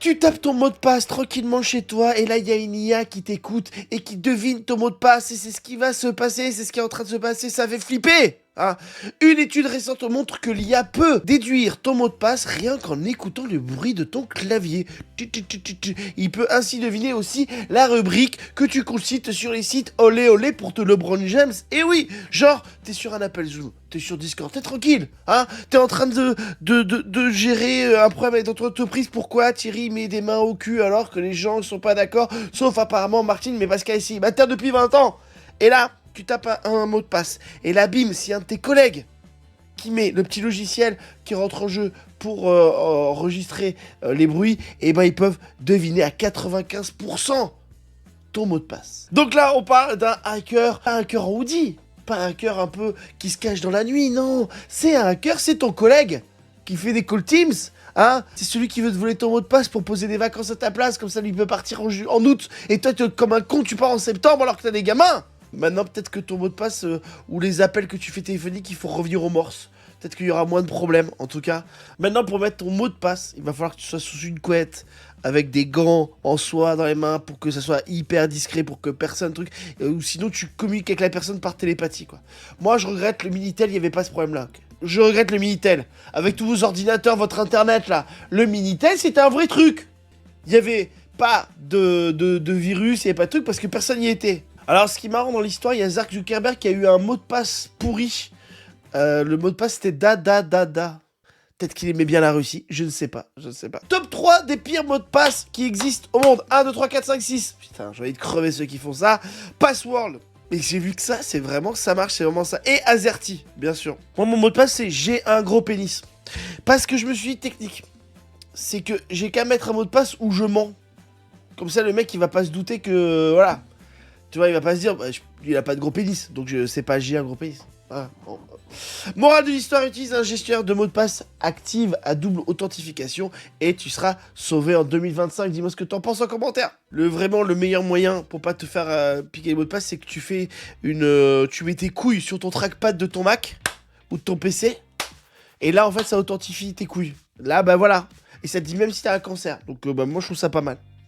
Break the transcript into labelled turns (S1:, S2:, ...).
S1: Tu tapes ton mot de passe tranquillement chez toi et là il y a une IA qui t'écoute et qui devine ton mot de passe et c'est ce qui va se passer, c'est ce qui est en train de se passer, ça fait flipper hein. Une étude récente montre que l'IA peut déduire ton mot de passe rien qu'en écoutant le bruit de ton clavier. Il peut ainsi deviner aussi la rubrique que tu consultes sur les sites olé olé pour te LeBron James. Et oui, genre, t'es sur un appel Zoom, t'es sur Discord, t'es tranquille, hein. T'es en train de gérer un problème avec ton entreprise. Pourquoi Thierry met des mains au cul alors que les gens sont pas d'accord, sauf apparemment Martine, mais Pascal ici. Bah t'as depuis 20 ans. Et là, tu tapes un mot de passe. Et là, bim, si un de tes collègues qui met le petit logiciel qui rentre en jeu pour enregistrer les bruits, et ben ils peuvent deviner à 95% ton mot de passe. Donc là, on parle d'un hacker, pas un hacker en hoodie, pas un hacker un peu qui se cache dans la nuit, non. C'est un hacker, c'est ton collègue qui fait des call teams, hein. C'est celui qui veut te voler ton mot de passe pour poser des vacances à ta place, comme ça lui peut partir en août, et toi, comme un con, tu pars en septembre alors que t'as des gamins. Maintenant, peut-être que ton mot de passe ou les appels que tu fais téléphoniques, il faut revenir aux morses. Peut-être qu'il y aura moins de problèmes, en tout cas. Maintenant, pour mettre ton mot de passe, il va falloir que tu sois sous une couette, avec des gants en soie dans les mains, pour que ça soit hyper discret, pour que personne ou sinon, tu communiques avec la personne par télépathie, quoi. Moi, je regrette le Minitel, il n'y avait pas ce problème-là. Okay. Je regrette le Minitel. Avec tous vos ordinateurs, votre internet, là. Le Minitel, c'était un vrai truc. Il n'y avait pas de virus, il n'y avait pas de truc, parce que personne n'y était. Alors, ce qui est marrant dans l'histoire, il y a Mark Zuckerberg qui a eu un mot de passe pourri. Le mot de passe, c'était da. Peut-être qu'il aimait bien la Russie, je ne sais pas. Top 3 des pires mots de passe qui existent au monde. 1, 2, 3, 4, 5, 6. Putain, j'ai envie de crever ceux qui font ça. Password. Et j'ai vu que ça, c'est vraiment, ça marche, c'est vraiment ça. Et Azerty, bien sûr. Moi, mon mot de passe, c'est j'ai un gros pénis. Parce que je me suis dit technique. C'est que j'ai qu'à mettre un mot de passe où je mens. Comme ça, le mec, il va pas se douter que, voilà. Tu vois, il va pas se dire, bah, il a pas de gros pénis, donc je sais pas, j'ai un gros pénis. Voilà. Bon. Morale de l'histoire, utilise un gestionnaire de mots de passe active à double authentification et tu seras sauvé en 2025. Dis-moi ce que t'en penses en commentaire. Vraiment, le meilleur moyen pour pas te faire piquer les mots de passe, c'est que tu fais tu mets tes couilles sur ton trackpad de ton Mac ou de ton PC et là, en fait, ça authentifie tes couilles. Là, bah voilà. Et ça te dit même si t'as un cancer. Donc, bah, moi, je trouve ça pas mal.